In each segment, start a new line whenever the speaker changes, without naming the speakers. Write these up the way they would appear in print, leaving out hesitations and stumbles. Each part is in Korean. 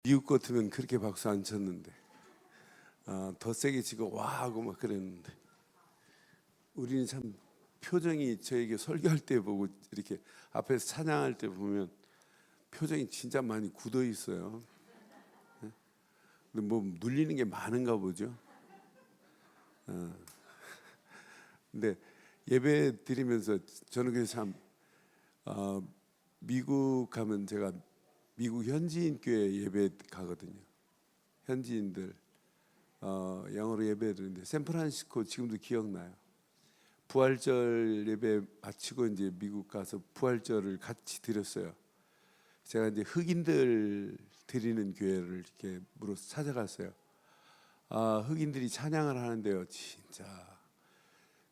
미국 같으면 그렇게 박수 안 쳤는데 더 세게 치고 와 하고 막 그랬는데 우리는 참 표정이 저에게 설교할 때 보고 이렇게 앞에서 찬양할 때 보면 표정이 진짜 많이 굳어 있어요. 근데 뭐 눌리는 게 많은가 보죠. 근데 예배 드리면서 저는 그래서 참 미국 가면 제가 미국 현지인 교회 예배 가거든요. 현지인들 영어로 예배 드리는데 샌프란시스코 지금도 기억나요. 부활절 예배 마치고 이제 미국 가서 부활절을 같이 드렸어요. 제가 이제 흑인들 드리는 교회를 이렇게 물어서 찾아갔어요. 흑인들이 찬양을 하는데요, 진짜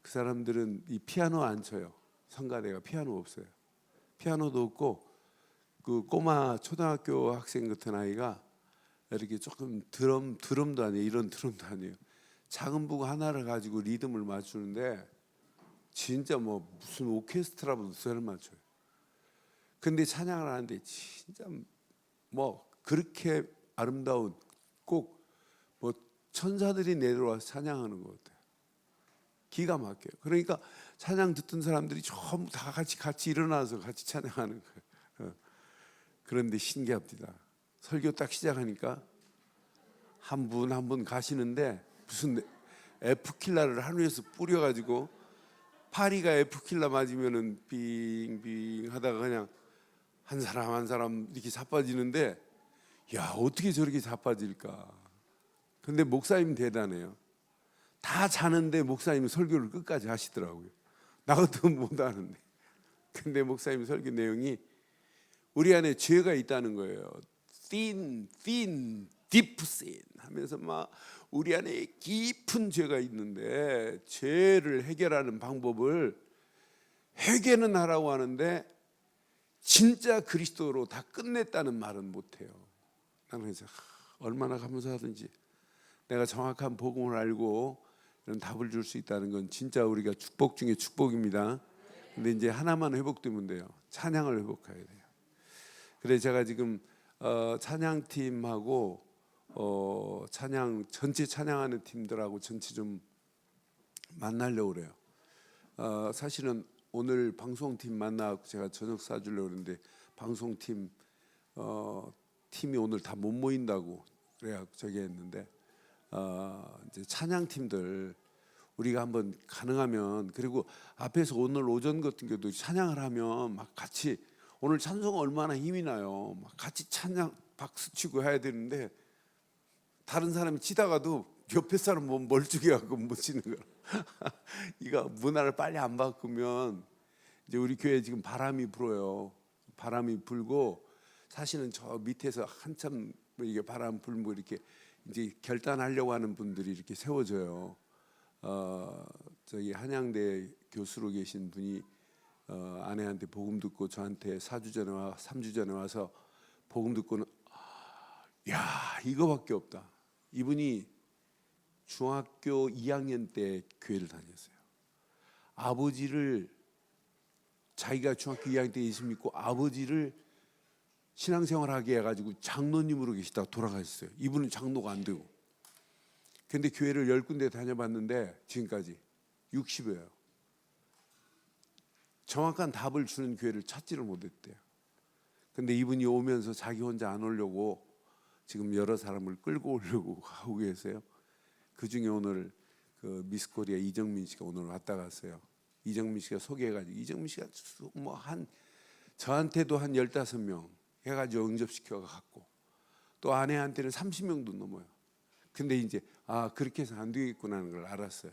그 사람들은 이 피아노 안 쳐요. 성가대가 피아노 없어요. 피아노도 없고 그 꼬마 초등학교 학생 같은 아이가 이렇게 조금 드럼도 아니에요. 이런 드럼도 아니에요. 작은 북 하나를 가지고 리듬을 맞추는데 진짜 뭐 무슨 오케스트라보다 잘 맞춰요. 근데 찬양을 하는데 진짜 뭐 그렇게 아름다운 꼭 뭐 천사들이 내려와서 찬양하는 것 같아요. 기가 막혀요. 그러니까 찬양 듣던 사람들이 전부 다 같이 일어나서 같이 찬양하는 거예요. 그런데 신기합니다. 설교 딱 시작하니까 한 분 한 분 가시는데 무슨 에프킬라를 하늘에서 뿌려가지고 파리가 에프킬라 맞으면은 빙빙 하다가 그냥 한 사람 한 사람 이렇게 자빠지는데 야 어떻게 저렇게 자빠질까? 근데 목사님 대단해요. 다 자는데 목사님 설교를 끝까지 하시더라고요. 나 같으면 못 하는데. 근데 목사님 설교 내용이 우리 안에 죄가 있다는 거예요. thin, deep sin 하면서 막 우리 안에 깊은 죄가 있는데 죄를 해결하는 방법을 회개는 하라고 하는데 진짜 그리스도로 다 끝냈다는 말은 못해요. 나는 그래서 얼마나 감사하든지 내가 정확한 복음을 알고 이런 답을 줄 수 있다는 건 진짜 우리가 축복 중에 축복입니다. 근데 이제 하나만 회복되면 돼요. 찬양을 회복해야 돼요. 그래서 제가 지금 찬양팀하고 찬양 전체 찬양하는 팀들하고 전체 좀 만나려고 그래요. 사실은 오늘 방송팀 만나고 제가 저녁 사주려고 그러는데 방송팀 팀이 오늘 다 못 모인다고 그래야 저기 했는데 이제 찬양팀들 우리가 한번 가능하면 그리고 앞에서 오늘 오전 같은 경우도 찬양을 하면 막 같이 오늘 찬송 얼마나 힘이 나요. 막 같이 찬양 박수 치고 해야 되는데 다른 사람이 치다가도 옆에 사람 뭐 멀쩡해 갖고 못 치는 거야. 이거 문화를 빨리 안 바꾸면 이제 우리 교회 지금 바람이 불어요. 바람이 불고 사실은 저 밑에서 한참 이게 바람 불고 이렇게 이제 결단하려고 하는 분들이 이렇게 세워져요. 저기 한양대 교수로 계신 분이 아내한테 복음 듣고 저한테 4주 전에 3주 전에 와서 복음 듣고는 야 이거밖에 없다. 이분이 중학교 2학년 때 교회를 다녔어요. 아버지를 자기가 중학교 2학년 때 예수 믿고 아버지를 신앙생활하게 해가지고 장로님으로 계시다가 돌아가셨어요. 이분은 장로가 안 되고. 근데 교회를 10군데 다녀봤는데 지금까지 60여예요. 정확한 답을 주는 교회를 찾지를 못했대요. 근데 이분이 오면서 자기 혼자 안 오려고 지금 여러 사람을 끌고 오려고 하고 계세요. 그중에 오늘 그 미스코리아 이정민 씨가 오늘 왔다 갔어요. 이정민 씨가 소개해가지고 이정민 씨가 뭐 한 저한테도 한 15명 해가지고 응접시켜 갖고 또 아내한테는 30명도 넘어요. 근데 이제 그렇게 해서 안 되겠구나 하는 걸 알았어요.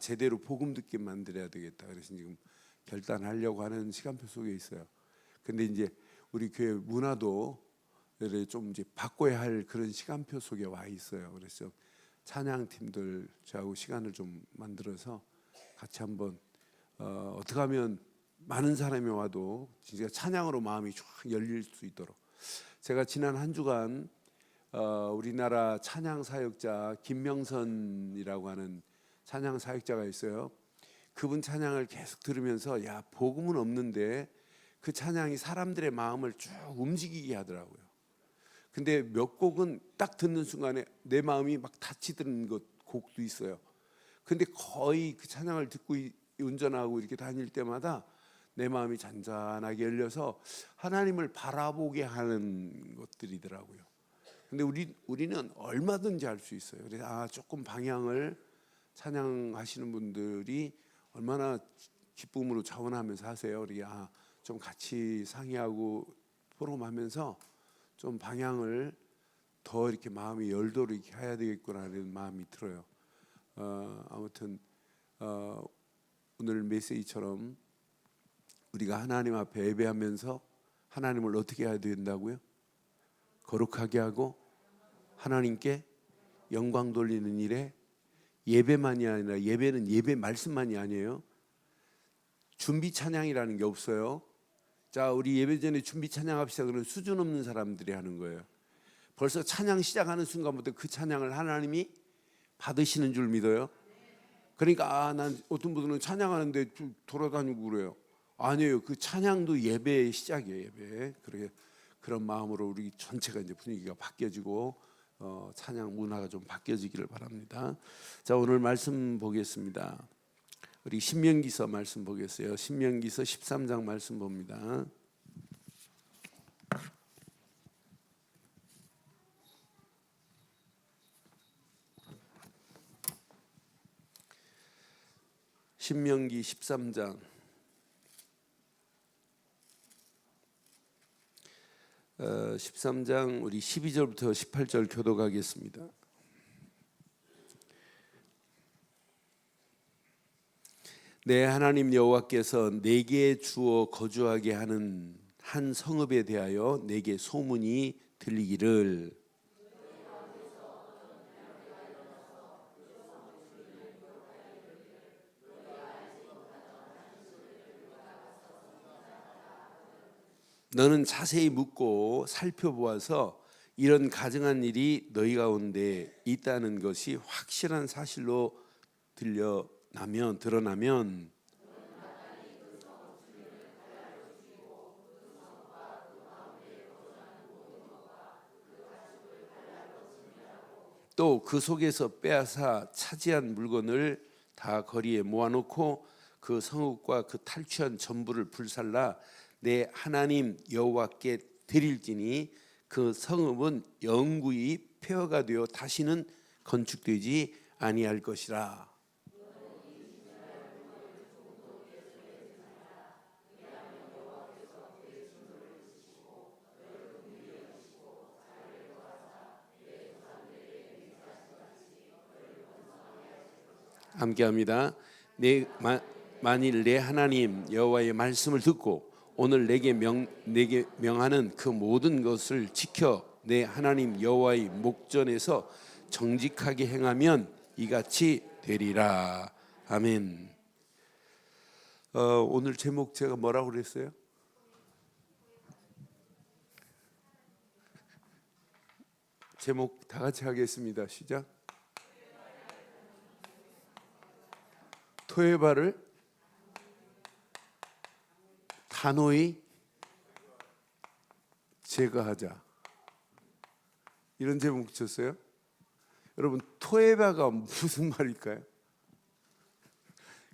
제대로 복음 듣게 만들어야 되겠다. 그래서 지금 결단하려고 하는 시간표 속에 있어요. 근데 이제 우리 교회 문화도 좀 이제 바꿔야 할 그런 시간표 속에 와 있어요. 그래서 찬양팀들 저하고 시간을 좀 만들어서 같이 한번 어떻게 하면 많은 사람이 와도 진짜 찬양으로 마음이 쫙 열릴 수 있도록 제가 지난 한 주간 우리나라 찬양 사역자 김명선이라고 하는 찬양 사역자가 있어요. 그분 찬양을 계속 들으면서 야 복음은 없는데 그 찬양이 사람들의 마음을 쭉 움직이게 하더라고요. 근데 몇 곡은 딱 듣는 순간에 내 마음이 막 다치드는 곡도 있어요. 근데 거의 그 찬양을 듣고 운전하고 이렇게 다닐 때마다 내 마음이 잔잔하게 열려서 하나님을 바라보게 하는 것들이더라고요. 근데 우리는 얼마든지 할 수 있어요. 그래서 조금 방향을 찬양하시는 분들이 얼마나 기쁨으로 자원하면서 하세요. 우리 좀 같이 상의하고 포럼하면서 좀 방향을 더 이렇게 마음이 열도록 이렇게 해야 되겠구나라는 마음이 들어요. 아무튼 오늘 메시지처럼 우리가 하나님 앞에 예배하면서 하나님을 어떻게 해야 된다고요? 거룩하게 하고 하나님께 영광 돌리는 일에 예배만이 아니라 예배는 예배 말씀만이 아니에요. 준비 찬양이라는 게 없어요. 자, 우리 예배 전에 준비 찬양합시다. 그러면 수준 없는 사람들이 하는 거예요. 벌써 찬양 시작하는 순간부터 그 찬양을 하나님이 받으시는 줄 믿어요. 그러니까 난 어떤 분들은 찬양하는데 좀 돌아다니고 그래요. 아니에요. 그 찬양도 예배의 시작이에요. 예배. 그런 마음으로 우리 전체가 이제 분위기가 바뀌어지고 찬양 문화가 좀 바뀌어지기를 바랍니다. 자, 오늘 말씀 보겠습니다. 우리 신명기서 말씀 보겠어요. 신명기서 13장 말씀 봅니다. 신명기 13장 13장 우리 12절부터 18절 교독하겠습니다. 내 하나님 여호와께서 내게 주어 거주하게 하는 한 성읍에 대하여 내게 소문이 들리기를 너는 자세히 묻고 살펴보아서 이런 가증한 일이 너희 가운데 있다는 것이 확실한 사실로 드러나면 또 그 속에서 빼앗아 차지한 물건을 다 거리에 모아놓고 그 성읍과 그 탈취한 전부를 불살라 내 하나님 여호와께 드릴지니 그 성읍은 영구히 폐허가 되어 다시는 건축되지 아니할 것이라. 함께합니다. 만일 내 하나님 여호와의 말씀을 듣고 오늘 내게 명하는 그 모든 것을 지켜 내 하나님 여호와의 목전에서 정직하게 행하면 이같이 되리라. 아멘. 오늘 제목 제가 뭐라고 그랬어요? 제목 다 같이 하겠습니다. 시작. 토해발을 단호히 제거하자. 이런 제목 붙였어요. 여러분, 토해바가 무슨 말일까요?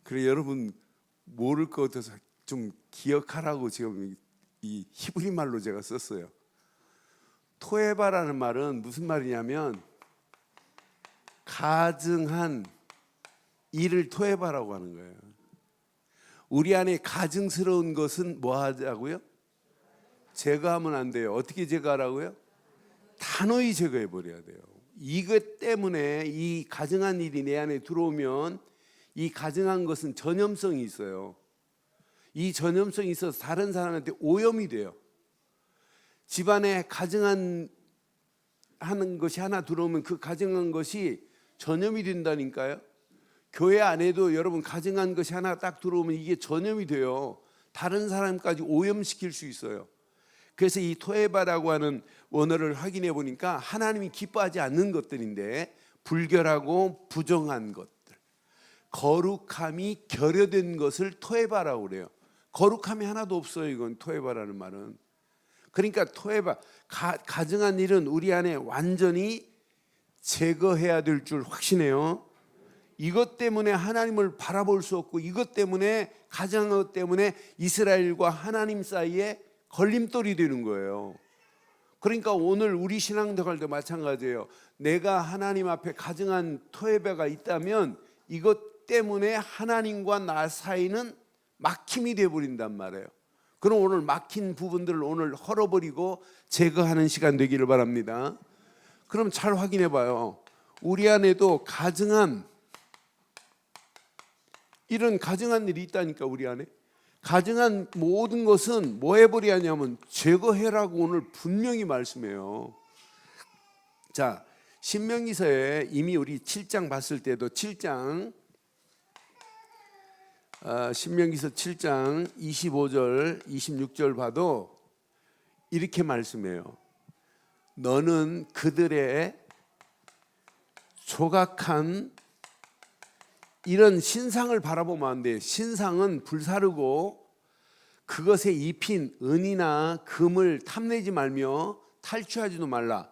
그래, 여러분 모를 것 같아서 좀 기억하라고 지금 이 히브리 말로 제가 썼어요. 토해바라는 말은 무슨 말이냐면 가증한 일을 토해바라고 하는 거예요. 우리 안에 가증스러운 것은 뭐 하자고요? 제거하면 안 돼요. 어떻게 제거하라고요? 단호히 제거해 버려야 돼요. 이것 때문에 이 가증한 일이 내 안에 들어오면 이 가증한 것은 전염성이 있어요. 이 전염성이 있어서 다른 사람한테 오염이 돼요. 집안에 가증한 하는 것이 하나 들어오면 그 가증한 것이 전염이 된다니까요. 교회 안에도 여러분 가증한 것이 하나 딱 들어오면 이게 전염이 돼요. 다른 사람까지 오염시킬 수 있어요. 그래서 이 토해바라고 하는 원어를 확인해 보니까 하나님이 기뻐하지 않는 것들인데 불결하고 부정한 것들, 거룩함이 결여된 것을 토해바라고 그래요. 거룩함이 하나도 없어요. 이건 토해바라는 말은. 그러니까 토해봐 가증한 일은 우리 안에 완전히 제거해야 될 줄 확신해요. 이것 때문에 하나님을 바라볼 수 없고 이것 때문에 가증한 것 때문에 이스라엘과 하나님 사이에 걸림돌이 되는 거예요. 그러니까 오늘 우리 신앙생활도 마찬가지예요. 내가 하나님 앞에 가증한 토해배가 있다면 이것 때문에 하나님과 나 사이는 막힘이 되어버린단 말이에요. 그럼 오늘 막힌 부분들을 오늘 헐어버리고 제거하는 시간 되기를 바랍니다. 그럼 잘 확인해 봐요. 우리 안에도 이런 가증한 일이 있다니까. 우리 안에 가증한 모든 것은 뭐 해버려야 하냐면 제거해라고 오늘 분명히 말씀해요. 자, 신명기서에 이미 우리 7장 봤을 때도 7장 신명기서 7장 25절 26절 봐도 이렇게 말씀해요. 너는 그들의 조각한 이런 신상을 바라보면 안 돼. 신상은 불사르고 그것에 입힌 은이나 금을 탐내지 말며 탈취하지도 말라.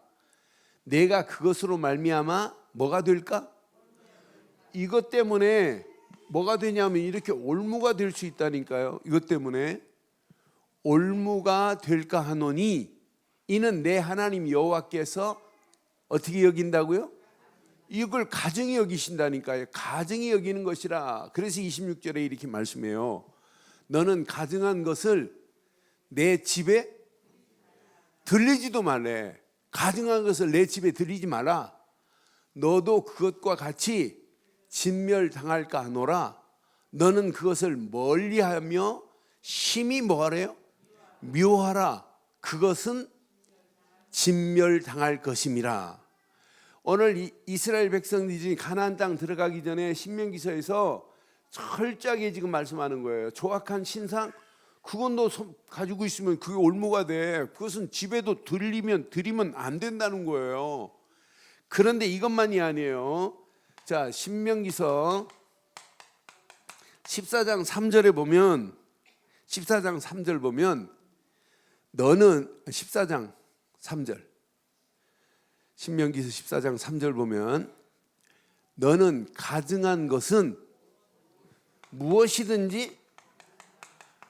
내가 그것으로 말미암아 뭐가 될까? 이것 때문에 뭐가 되냐면 이렇게 올무가 될 수 있다니까요. 이것 때문에 올무가 될까 하노니 이는 내 하나님 여호와께서 어떻게 여긴다고요? 이걸 가증히 여기신다니까요. 가증히 여기는 것이라. 그래서 26절에 이렇게 말씀해요. 너는 가증한 것을 내 집에 들리지도 말래. 가증한 것을 내 집에 들리지 마라. 너도 그것과 같이 진멸당할까 하노라. 너는 그것을 멀리하며 심히 뭐하래요? 묘하라. 그것은 진멸당할 것임이라. 오늘 이스라엘 백성들이 가나안 땅 들어가기 전에 신명기서에서 철저하게 지금 말씀하는 거예요. 조악한 신상 그건 너 가지고 있으면 그게 올무가 돼. 그것은 집에도 드리면 안 된다는 거예요. 그런데 이것만이 아니에요. 자, 신명기서 14장 3절에 보면 14장 3절 보면 너는 14장 3절 신명기서 14장 3절 보면 너는 가증한 것은 무엇이든지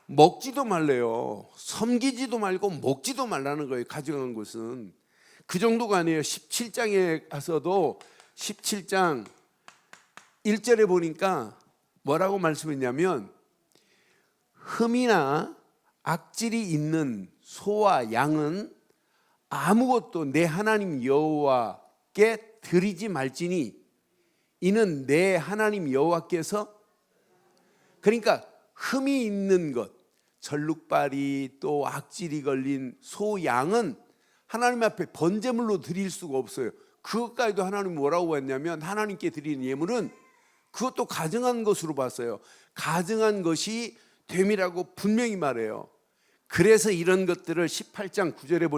먹지도 말래요. 섬기지도 말고 먹지도 말라는 거예요. 가증한 것은 그 정도가 아니에요. 17장에 가서도 17장 1절에 보니까 뭐라고 말씀했냐면 흠이나 악질이 있는 소와 양은 아무것도 내 하나님 여호와께 드리지 말지니 이는 내 하나님 여호와께서 그러니까 흠이 있는 것 절룩발이 또 악질이 걸린 소 양은 하나님 앞에 번제물로 드릴 수가 없어요. 그것까지도 하나님이 뭐라고 했냐면 하나님께 드리는 예물은 그것도 가증한 것으로 봤어요. 가증한 것이 됨이라고 분명히 말해요. 그래서 이런 것들을 18장 9절에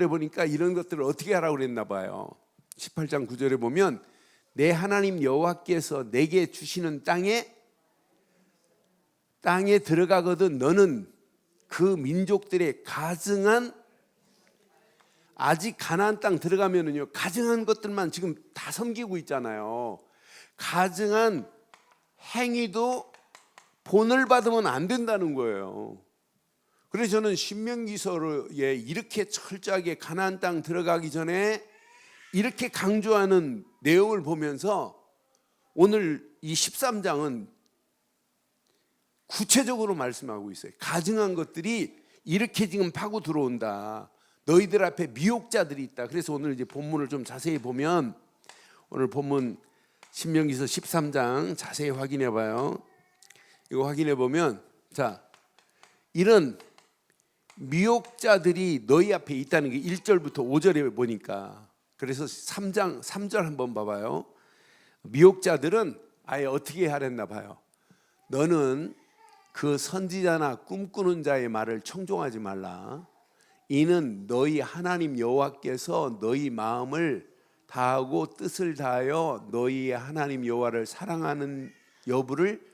보니까 이런 것들을 어떻게 하라고 그랬나 봐요. 18장 9절에 보면 내 하나님 여호와께서 내게 주시는 땅에 들어가거든 너는 그 민족들의 가증한 아직 가나안 땅 들어가면은요 가증한 것들만 지금 다 섬기고 있잖아요. 가증한 행위도 본을 받으면 안 된다는 거예요. 그래서 저는 신명기서에 이렇게 철저하게 가나안 땅 들어가기 전에 이렇게 강조하는 내용을 보면서 오늘 이 13장은 구체적으로 말씀하고 있어요. 가증한 것들이 이렇게 지금 파고 들어온다. 너희들 앞에 미혹자들이 있다. 그래서 오늘 이제 본문을 좀 자세히 보면 오늘 본문 신명기서 13장 자세히 확인해 봐요. 이거 확인해 보면 자, 이런 미혹자들이 너희 앞에 있다는 게 1절부터 5절에 보니까 그래서 3절 한번 봐봐요. 미혹자들은 아예 어떻게 하랬나 봐요. 너는 그 선지자나 꿈꾸는 자의 말을 청종하지 말라. 이는 너희 하나님 여호와께서 너희 마음을 다하고 뜻을 다하여 너희의 하나님 여호와를 사랑하는 여부를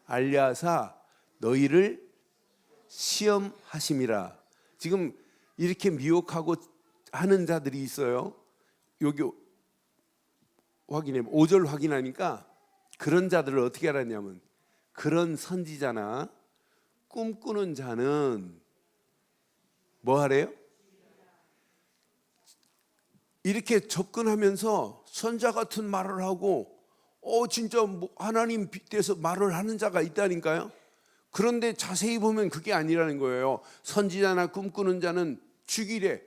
알려하사 너희를 시험하심이라. 지금 이렇게 미혹하고 하는 자들이 있어요. 여기 확인해 5절 확인하니까 그런 자들을 어떻게 알았냐면, 그런 선지자나 꿈꾸는 자는 뭐 하래요? 이렇게 접근하면서 선자 같은 말을 하고 진짜 뭐 하나님 빗대서 말을 하는 자가 있다니까요. 그런데 자세히 보면 그게 아니라는 거예요. 선지자나 꿈꾸는 자는 죽이래.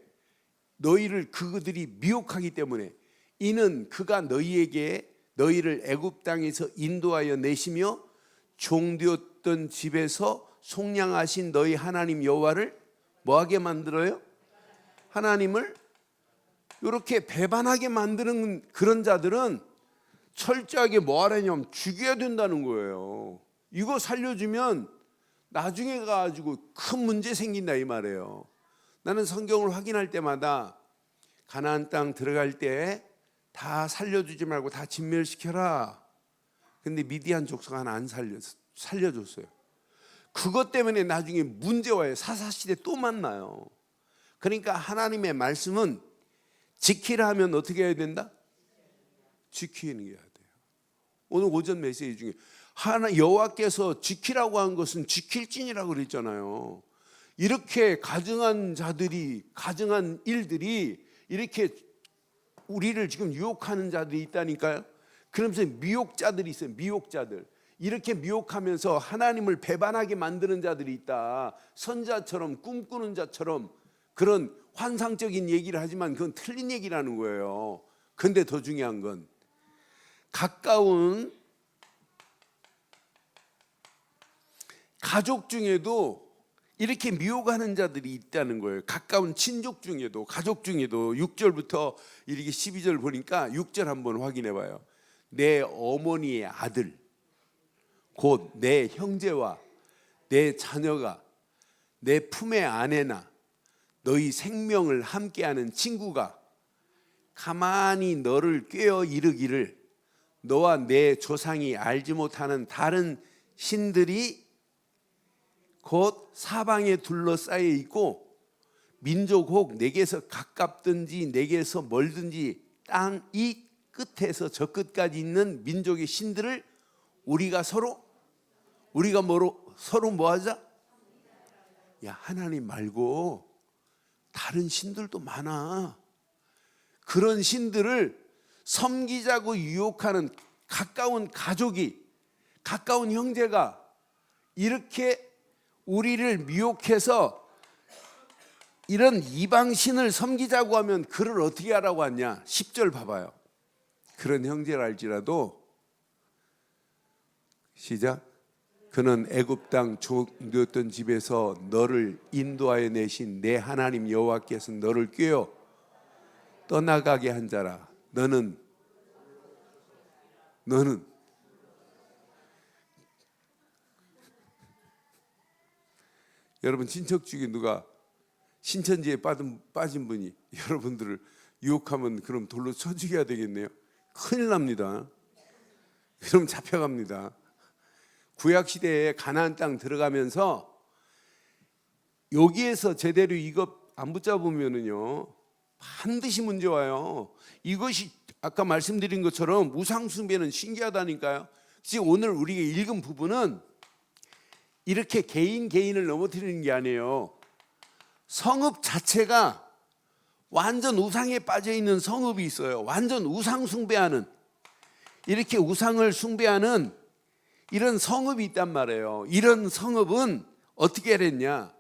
너희를 그들이 미혹하기 때문에. 이는 그가 너희를 애굽 땅에서 인도하여 내시며 종되었던 집에서 속량하신 너희 하나님 여호와를 뭐하게 만들어요? 하나님을 이렇게 배반하게 만드는 그런 자들은 철저하게 뭐 하라냐면 죽여야 된다는 거예요. 이거 살려주면 나중에 가지고 큰 문제 생긴다 이 말이에요. 나는 성경을 확인할 때마다 가나안 땅 들어갈 때 다 살려주지 말고 다 진멸시켜라. 근데 미디안 족속 하나 안 살려줬어요. 그것 때문에 나중에 문제 와요. 사사시대 또 만나요. 그러니까 하나님의 말씀은 지키라 하면 어떻게 해야 된다? 지키는 게 해야 돼요. 오늘 오전 메시지 중에 여호와께서 지키라고 한 것은 지킬진이라고 그랬잖아요. 이렇게 가증한 자들이, 가증한 일들이 이렇게 우리를 지금 유혹하는 자들이 있다니까요. 그러면서 미혹자들이 있어요. 미혹자들. 이렇게 미혹하면서 하나님을 배반하게 만드는 자들이 있다. 선자처럼 꿈꾸는 자처럼 그런 환상적인 얘기를 하지만 그건 틀린 얘기라는 거예요. 근데 더 중요한 건 가까운 가족 중에도 이렇게 미혹하는 자들이 있다는 거예요. 가까운 친족 중에도, 가족 중에도. 6절부터 이렇게 12절 보니까 6절 한번 확인해 봐요. 내 어머니의 아들 곧 내 형제와 내 자녀가 내 품의 아내나 너희 생명을 함께하는 친구가 가만히 너를 꾀어 이르기를 너와 내 조상이 알지 못하는 다른 신들이 곧 사방에 둘러싸여 있고 민족 혹 내게서 가깝든지 내게서 멀든지 땅 이 끝에서 저 끝까지 있는 민족의 신들을 우리가 서로 뭐 하자? 야, 하나님 말고 다른 신들도 많아. 그런 신들을 섬기자고 유혹하는 가까운 가족이, 가까운 형제가 이렇게 우리를 미혹해서 이런 이방신을 섬기자고 하면 그를 어떻게 하라고 하냐? 10절 봐봐요. 그런 형제를 알지라도 시작. 그는 애굽 땅 종되었던 집에서 너를 인도하여 내신 내 하나님 여호와께서 너를 꾀어 떠나가게 한 자라. 너는 여러분 친척 중에 누가 신천지에 빠진 분이 여러분들을 유혹하면 그럼 돌로 쳐 죽여야 되겠네요. 큰일 납니다. 그럼 잡혀갑니다. 구약시대에 가나안 땅 들어가면서 여기에서 제대로 이거 안 붙잡으면은요 반드시 문제 와요. 이것이 아까 말씀드린 것처럼 우상숭배는 신기하다니까요. 지금 오늘 우리가 읽은 부분은 이렇게 개인을 넘어뜨리는 게 아니에요. 성읍 자체가 완전 우상에 빠져 있는 성읍이 있어요. 완전 우상 숭배하는, 이렇게 우상을 숭배하는 이런 성읍이 있단 말이에요. 이런 성읍은 어떻게 했냐?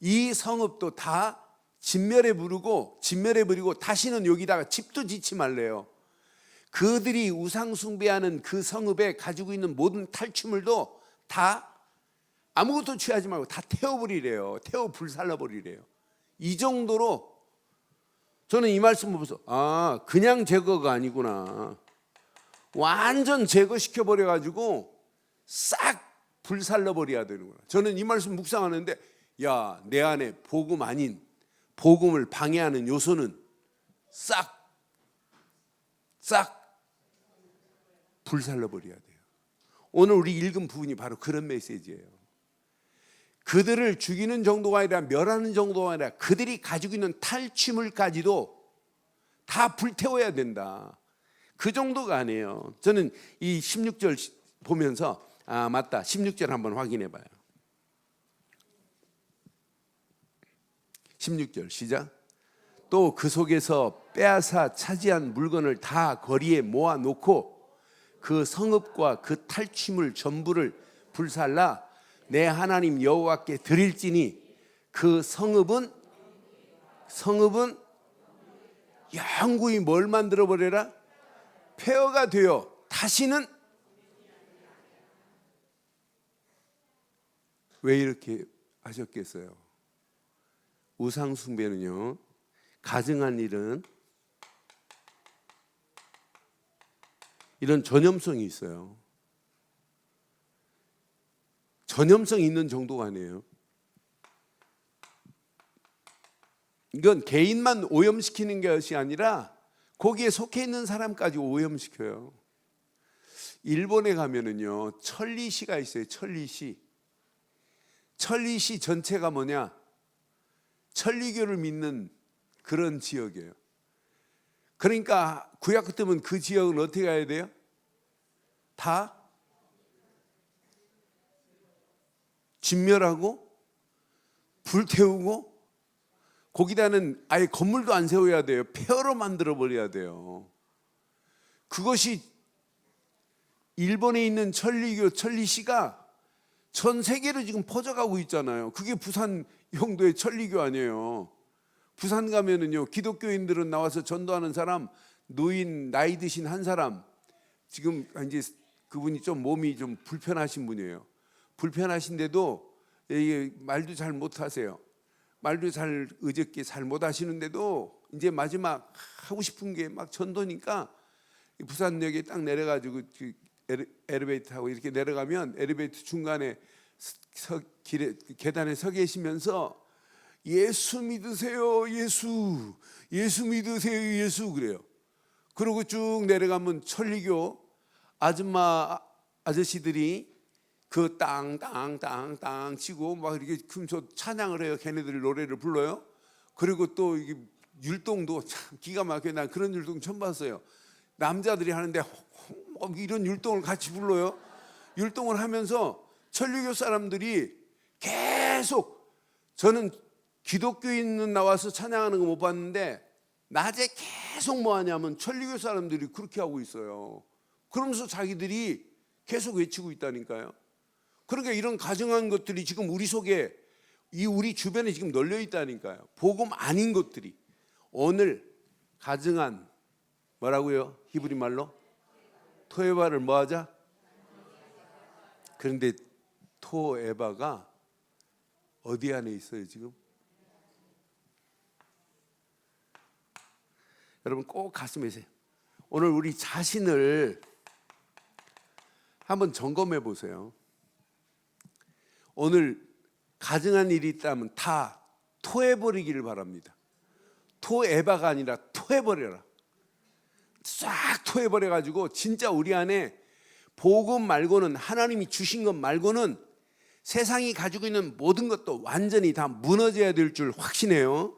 이 성읍도 다 진멸해버리고 다시는 여기다가 집도 짓지 말래요. 그들이 우상 숭배하는 그 성읍에 가지고 있는 모든 탈취물도 다 아무것도 취하지 말고 다 태워버리래요. 태워 불살라버리래요. 이 정도로 저는 이 말씀 보면서 그냥 제거가 아니구나. 완전 제거시켜버려가지고 싹 불살라버려야 되는구나. 저는 이 말씀 묵상하는데 내 안에 복음 아닌 복음을 방해하는 요소는 싹 불살라버려야 돼요. 오늘 우리 읽은 부분이 바로 그런 메시지예요. 그들을 죽이는 정도가 아니라 멸하는 정도가 아니라 그들이 가지고 있는 탈취물까지도 다 불태워야 된다. 그 정도가 아니에요. 저는 이 16절 보면서 맞다. 16절 한번 확인해 봐요. 16절 시작. 또 그 속에서 빼앗아 차지한 물건을 다 거리에 모아놓고 그 성읍과 그 탈취물 전부를 불살라 내 하나님 여호와께 드릴지니 그 성읍은 영구히 뭘 만들어 버려라? 폐허가 되어 다시는. 왜 이렇게 하셨겠어요? 우상 숭배는요, 가증한 일은 이런 전염성이 있어요. 전염성 있는 정도가 아니에요. 이건 개인만 오염시키는 것이 아니라 거기에 속해 있는 사람까지 오염시켜요. 일본에 가면은요, 천리시가 있어요. 천리시 전체가 뭐냐? 천리교를 믿는 그런 지역이에요. 그러니까 구약 같으면 그 지역은 어떻게 가야 돼요? 다 진멸하고 불태우고 거기다는 아예 건물도 안 세워야 돼요. 폐허로 만들어 버려야 돼요. 그것이 일본에 있는 천리교 천리시가 전 세계로 지금 퍼져가고 있잖아요. 그게 부산 용도의 천리교 아니에요. 부산 가면은요, 기독교인들은 나와서 전도하는 사람, 노인 나이 드신 한 사람, 지금 이제 그분이 좀 몸이 좀 불편하신 분이에요. 불편하신데도 말도 잘 못하세요. 말도 잘 어저께 잘 못하시는데도 이제 마지막 하고 싶은 게 막 전도니까 부산역에 딱 내려가지고 엘리베이터 타고 이렇게 내려가면 엘리베이터 중간에 계단에 서 계시면서 예수 믿으세요, 예수 믿으세요, 예수 그래요. 그리고 쭉 내려가면 천리교 아저씨들이 그 땅땅땅땅 치고 막 이렇게 금소 찬양을 해요. 걔네들이 노래를 불러요. 그리고 또 이게 율동도 참 기가 막혀요. 난 그런 율동 처음 봤어요. 남자들이 하는데 이런 율동을 같이 불러요. 율동을 하면서 천리교 사람들이 계속, 저는 기독교인 나와서 찬양하는 거 못 봤는데 낮에 계속 뭐 하냐면 천리교 사람들이 그렇게 하고 있어요. 그러면서 자기들이 계속 외치고 있다니까요. 그러니까 이런 가증한 것들이 지금 우리 속에, 우리 주변에 지금 널려 있다니까요. 복음 아닌 것들이. 오늘 가증한 뭐라고요? 히브리 말로 토에바를 뭐 하자? 그런데 토에바가 어디 안에 있어요 지금? 여러분 꼭 가슴에 세요. 오늘 우리 자신을 한번 점검해 보세요. 오늘 가증한 일이 있다면 다 토해버리기를 바랍니다. 토에바가 아니라 토해버려라. 싹 토해버려가지고 진짜 우리 안에 복음 말고는, 하나님이 주신 것 말고는 세상이 가지고 있는 모든 것도 완전히 다 무너져야 될 줄 확신해요.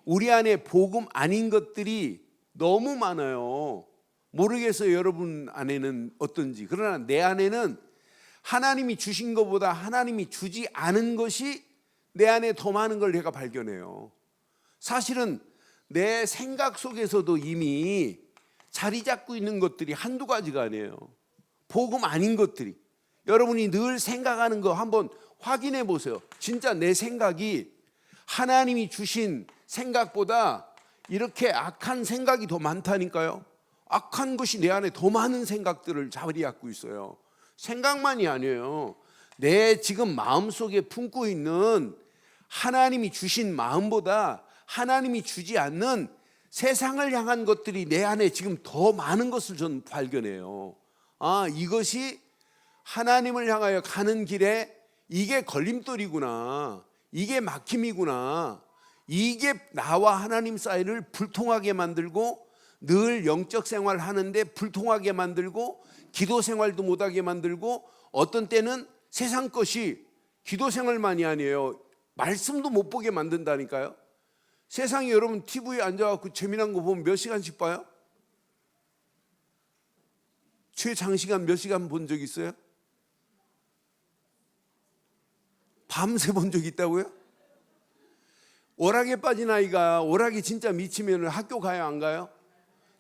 우리 안에 복음 아닌 것들이 너무 많아요. 모르겠어요 여러분 안에는 어떤지. 그러나 내 안에는 하나님이 주신 것보다 하나님이 주지 않은 것이 내 안에 더 많은 걸 내가 발견해요. 사실은 내 생각 속에서도 이미 자리 잡고 있는 것들이 한두 가지가 아니에요. 복음 아닌 것들이. 여러분이 늘 생각하는 거 한번 확인해 보세요. 진짜 내 생각이 하나님이 주신 생각보다 이렇게 악한 생각이 더 많다니까요. 악한 것이 내 안에 더 많은 생각들을 자리 잡고 있어요. 생각만이 아니에요. 내 지금 마음속에 품고 있는 하나님이 주신 마음보다 하나님이 주지 않는 세상을 향한 것들이 내 안에 지금 더 많은 것을 저는 발견해요. 이것이 하나님을 향하여 가는 길에 이게 걸림돌이구나, 이게 막힘이구나, 이게 나와 하나님 사이를 불통하게 만들고 늘 영적 생활 하는데 불통하게 만들고 기도 생활도 못하게 만들고 어떤 때는 세상 것이 기도 생활만이 아니에요. 말씀도 못 보게 만든다니까요. 세상에 여러분 TV에 앉아갖고 재미난 거 보면 몇 시간씩 봐요? 최장시간 몇 시간 본 적 있어요? 밤새 본 적 있다고요? 오락에 빠진 아이가 오락이 진짜 미치면 학교 가요, 안 가요?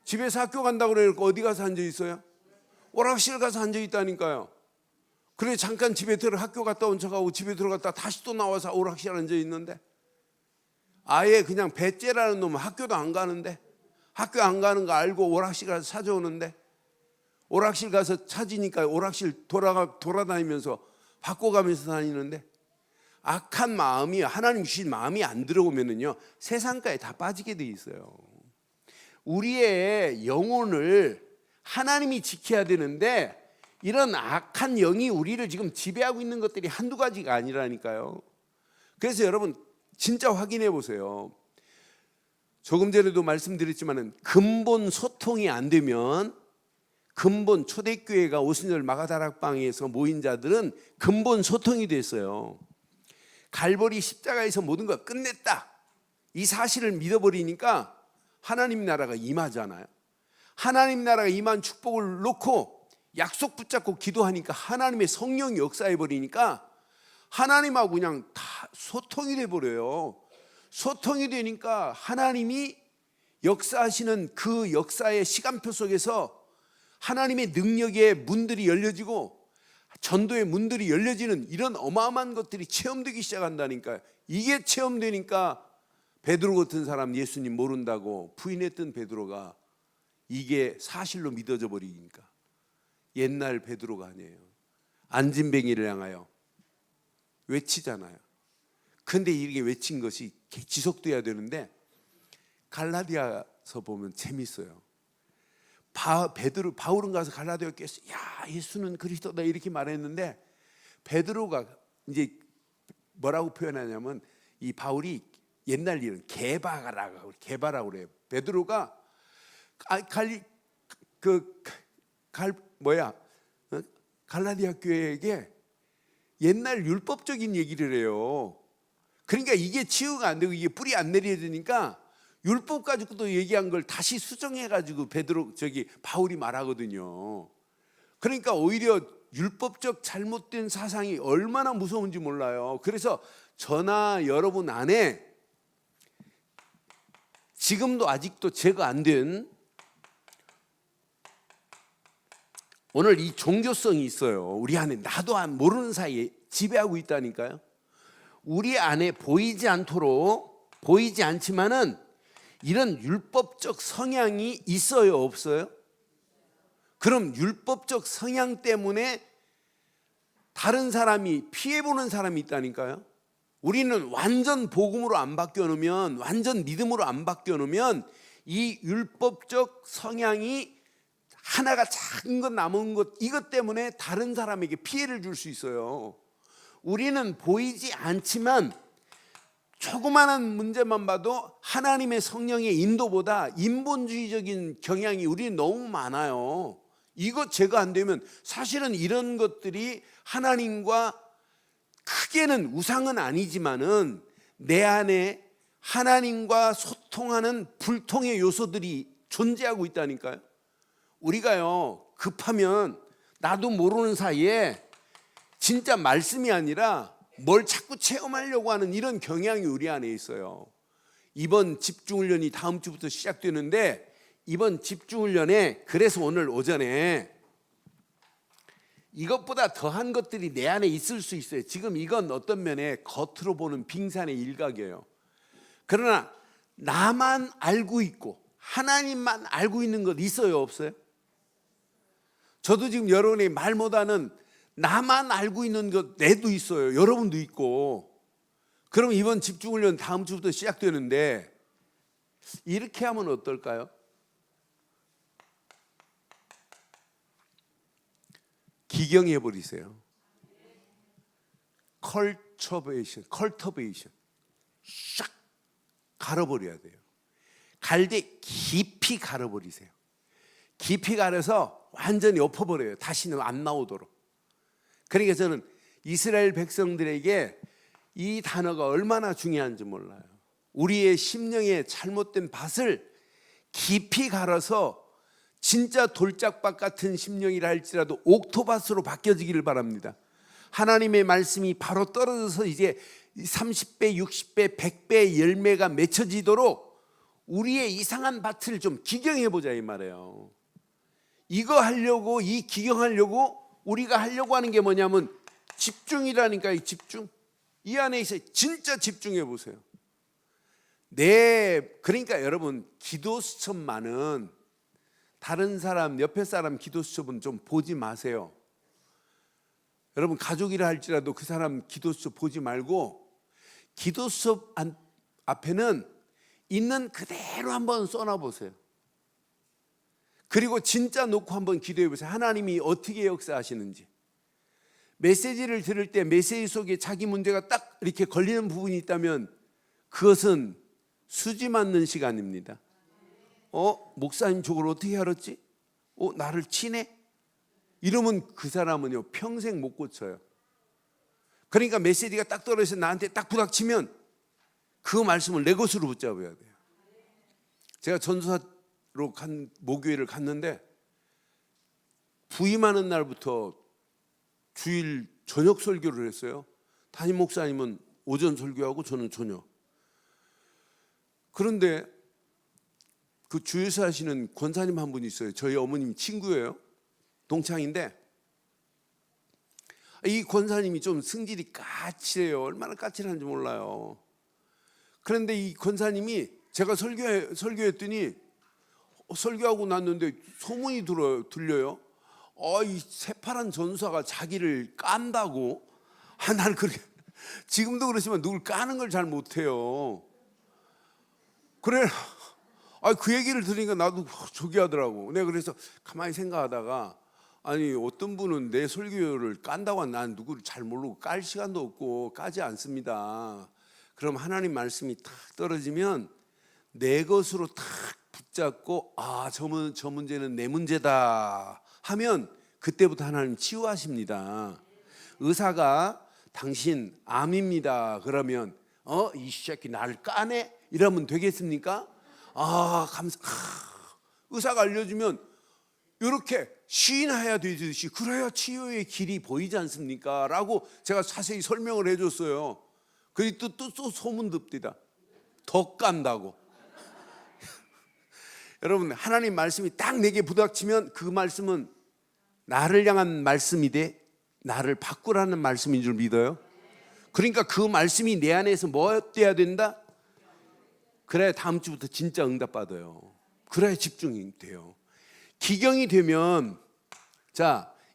집에서 학교 간다고 그러니까 어디 가서 앉아 있어요? 오락실 가서 앉아 있다니까요. 그래 잠깐 집에 들어 학교 갔다 온 척하고 집에 들어갔다 다시 또 나와서 오락실 앉아 있는데, 아예 그냥 배째라는 놈은 학교도 안 가는데, 학교 안 가는 거 알고 오락실 가서 찾아오는데, 오락실 가서 찾으니까 오락실 돌아다니면서 바꿔가면서 다니는데, 악한 마음이, 하나님 주신 마음이 안 들어오면은요 세상가에 다 빠지게 돼 있어요. 우리의 영혼을 하나님이 지켜야 되는데 이런 악한 영이 우리를 지금 지배하고 있는 것들이 한두 가지가 아니라니까요. 그래서 여러분 진짜 확인해 보세요. 조금 전에도 말씀드렸지만은 근본 소통이 안 되면, 근본 초대교회가 오순절 마가다락방에서 모인 자들은 근본 소통이 됐어요. 갈보리 십자가에서 모든 걸 끝냈다, 이 사실을 믿어버리니까 하나님 나라가 임하잖아요. 하나님 나라가 임한 축복을 놓고 약속 붙잡고 기도하니까 하나님의 성령이 역사해버리니까 하나님하고 그냥 다 소통이 돼버려요. 소통이 되니까 하나님이 역사하시는 그 역사의 시간표 속에서 하나님의 능력의 문들이 열려지고 전도의 문들이 열려지는 이런 어마어마한 것들이 체험되기 시작한다니까요. 이게 체험되니까 베드로 같은 사람 예수님 모른다고 부인했던 베드로가 이게 사실로 믿어져 버리니까 옛날 베드로가 아니에요. 안진뱅이를 향하여 외치잖아요. 근데 이게 외친 것이 지속돼야 되는데, 갈라디아서 보면 재밌어요. 바울은 가서 갈라디아교에서 야 예수는 그리스도다 이렇게 말했는데, 베드로가 이제 뭐라고 표현하냐면, 이 바울이 옛날 일은 개바라고 그래요. 베드로가 갈라디아 교회에게 옛날 율법적인 얘기를 해요. 그러니까 이게 치유가 안 되고 이게 뿌리 안 내려지니까 율법 가지고도 얘기한 걸 다시 수정해가지고 바울이 말하거든요. 그러니까 오히려 율법적 잘못된 사상이 얼마나 무서운지 몰라요. 그래서 저나 여러분 안에 지금도 아직도 제거 안 된 오늘 이 종교성이 있어요. 우리 안에 나도 모르는 사이에 지배하고 있다니까요. 우리 안에 보이지 않지만은 이런 율법적 성향이 있어요, 없어요? 그럼 율법적 성향 때문에 다른 사람이 피해보는 사람이 있다니까요. 우리는 완전 복음으로 안 바뀌어놓으면, 완전 믿음으로 안 바뀌어놓으면 이 율법적 성향이 하나가 작은 것 남은 것, 이것 때문에 다른 사람에게 피해를 줄 수 있어요. 우리는 보이지 않지만 조그마한 문제만 봐도 하나님의 성령의 인도보다 인본주의적인 경향이 우리는 너무 많아요. 이것 제거 안 되면 사실은 이런 것들이 하나님과 크게는 우상은 아니지만은 내 안에 하나님과 소통하는 불통의 요소들이 존재하고 있다니까요. 우리가요 급하면 나도 모르는 사이에 진짜 말씀이 아니라 뭘 자꾸 체험하려고 하는 이런 경향이 우리 안에 있어요. 이번 집중훈련이 다음 주부터 시작되는데, 이번 집중훈련에 그래서 오늘 오전에 이것보다 더한 것들이 내 안에 있을 수 있어요. 지금 이건 어떤 면에 겉으로 보는 빙산의 일각이에요. 그러나 나만 알고 있고 하나님만 알고 있는 것 있어요, 없어요? 저도 지금 여러분이 말 못하는 나만 알고 있는 것 내도 있어요. 여러분도 있고. 그럼 이번 집중훈련 다음 주부터 시작되는데 이렇게 하면 어떨까요? 기경해 버리세요. 컬터베이션 샥 갈아버려야 돼요. 갈대 깊이 갈아버리세요. 깊이 갈아서 완전히 엎어버려요. 다시는 안 나오도록. 그러니까 저는 이스라엘 백성들에게 이 단어가 얼마나 중요한지 몰라요. 우리의 심령의 잘못된 밭을 깊이 갈아서 진짜 돌짝밭 같은 심령이라 할지라도 옥토밭으로 바뀌어지기를 바랍니다. 하나님의 말씀이 바로 떨어져서 이제 30배, 60배, 100배 열매가 맺혀지도록 우리의 이상한 밭을 좀 기경해보자 이 말이에요. 이거 하려고, 이 기경하려고 우리가 하려고 하는 게 뭐냐면 집중이라니까요. 집중. 이 안에 있어요. 진짜 집중해 보세요. 그러니까 여러분, 기도 수첩만은 다른 사람, 옆에 사람 기도 수첩은 좀 보지 마세요. 여러분, 가족이라 할지라도 그 사람 기도 수첩 보지 말고 기도 수첩 앞에는 있는 그대로 한번 써놔 보세요. 그리고 진짜 놓고 한번 기도해 보세요. 하나님이 어떻게 역사하시는지. 메시지를 들을 때 메시지 속에 자기 문제가 딱 이렇게 걸리는 부분이 있다면 그것은 수지 맞는 시간입니다. 목사님 저걸 어떻게 알았지? 나를 치네? 이러면 그 사람은요 평생 못 고쳐요. 그러니까 메시지가 딱 떨어져서 나한테 딱 부닥치면 그 말씀을 내 것으로 붙잡아야 돼요. 제가 전도사로 간 모교회를 갔는데 부임하는 날부터 주일 저녁 설교를 했어요. 담임 목사님은 오전 설교하고 저는 저녁. 그런데 그 주일서 하시는 권사님 한 분이 있어요. 저희 어머님 친구예요. 동창인데 이 권사님이 좀 승질이 까칠해요. 얼마나 까칠한지 몰라요. 그런데 이 권사님이 제가 설교했더니 설교하고 났는데 소문이 들려요. 이 새파란 전사가 자기를 깐다고. 나는 그렇게 지금도 그렇지만 누굴 까는 걸 잘 못해요. 그래. 그 얘기를 들으니까 나도 저기 하더라고. 내가 그래서 가만히 생각하다가 아니 어떤 분은 내 설교를 깐다고 하면 난 누구를 잘 모르고 깔 시간도 없고 까지 않습니다. 그럼 하나님 말씀이 탁 떨어지면 내 것으로 탁 붙잡고 저 문제는 내 문제다 하면 그때부터 하나님 치유하십니다. 의사가 당신 암입니다. 그러면 이 새끼 나를 까네? 이러면 되겠습니까? 의사가 알려주면 이렇게 시인해야 되듯이 그래야 치유의 길이 보이지 않습니까? 라고 제가 자세히 설명을 해줬어요. 그리고 또 소문 듭디다. 더 깐다고. 여러분, 하나님 말씀이 딱 내게 부닥치면 그 말씀은 나를 향한 말씀이되 나를 바꾸라는 말씀인 줄 믿어요. 그러니까 그 말씀이 내 안에서 뭐 돼야 된다? 그래야 다음 주부터 진짜 응답 받아요. 그래야 집중이 돼요. 기경이 되면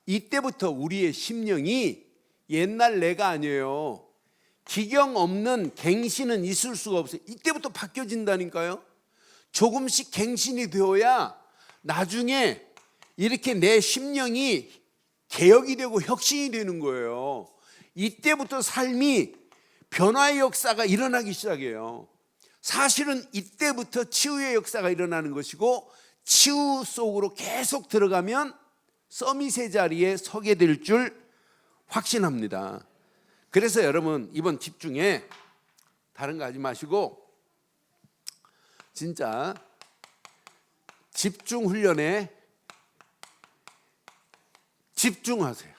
이때부터 우리의 심령이 옛날 내가 아니에요. 기경 없는 갱신은 있을 수가 없어요. 이때부터 바뀌어진다니까요. 조금씩 갱신이 되어야 나중에 이렇게 내 심령이 개혁이 되고 혁신이 되는 거예요. 이때부터 삶이 변화의 역사가 일어나기 시작해요. 사실은 이때부터 치유의 역사가 일어나는 것이고 치유 속으로 계속 들어가면 서밋의 자리에 서게 될 줄 확신합니다. 그래서 여러분 이번 집중에 다른 거 하지 마시고 진짜 집중 훈련에 집중하세요.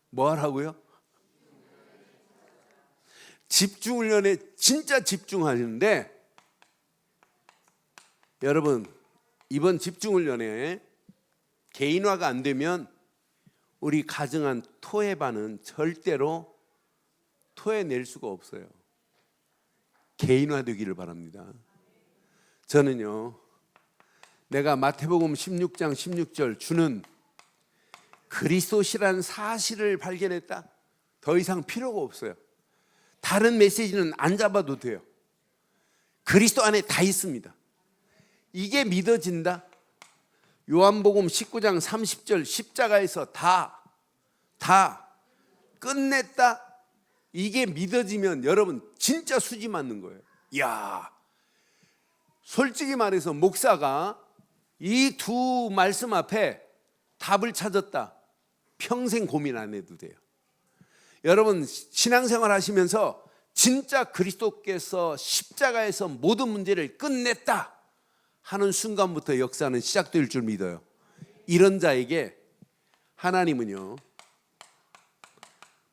뭐 하라고요? 집중 훈련에 진짜 집중하시는데 여러분 이번 집중 훈련에 개인화가 안 되면 우리 가정한 토해반은 절대로 토해낼 수가 없어요. 개인화되기를 바랍니다. 저는요 내가 마태복음 16장 16절 주는 그리스도시라는 사실을 발견했다. 더 이상 필요가 없어요. 다른 메시지는 안 잡아도 돼요. 그리스도 안에 다 있습니다. 이게 믿어진다. 요한복음 19장 30절 십자가에서 다 끝냈다. 이게 믿어지면 여러분 진짜 수지 맞는 거예요. 이야, 솔직히 말해서 목사가 이 두 말씀 앞에 답을 찾았다. 평생 고민 안 해도 돼요. 여러분 신앙생활 하시면서 진짜 그리스도께서 십자가에서 모든 문제를 끝냈다 하는 순간부터 역사는 시작될 줄 믿어요. 이런 자에게 하나님은요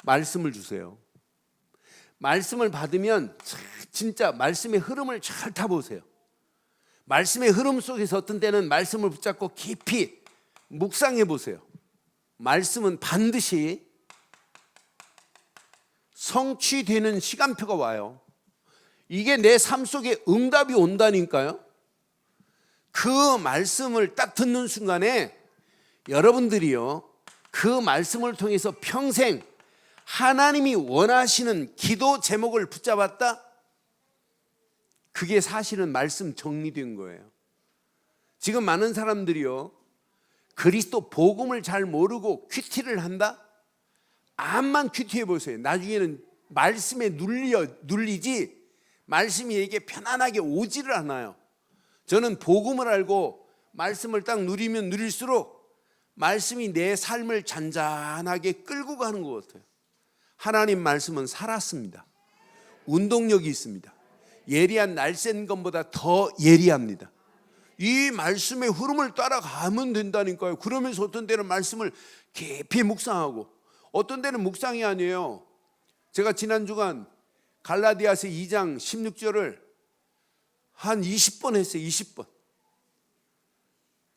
말씀을 주세요. 말씀을 받으면 진짜 말씀의 흐름을 잘 타보세요. 말씀의 흐름 속에서 어떤 때는 말씀을 붙잡고 깊이 묵상해 보세요. 말씀은 반드시 성취되는 시간표가 와요. 이게 내 삶 속에 응답이 온다니까요. 그 말씀을 딱 듣는 순간에 여러분들이요 그 말씀을 통해서 평생 하나님이 원하시는 기도 제목을 붙잡았다? 그게 사실은 말씀 정리된 거예요. 지금 많은 사람들이요 그리스도 복음을 잘 모르고 큐티를 한다? 암만 큐티해 보세요. 나중에는 말씀에 눌리지 말씀이 에게 편안하게 오지를 않아요. 저는 복음을 알고 말씀을 딱 누리면 누릴수록 말씀이 내 삶을 잔잔하게 끌고 가는 것 같아요. 하나님 말씀은 살았습니다. 운동력이 있습니다. 예리한 날쌘 것보다 더 예리합니다. 이 말씀의 흐름을 따라가면 된다니까요. 그러면서 어떤 때는 말씀을 깊이 묵상하고 어떤 때는 묵상이 아니에요. 제가 지난 주간 갈라디아서 2장 16절을 한 20번 했어요.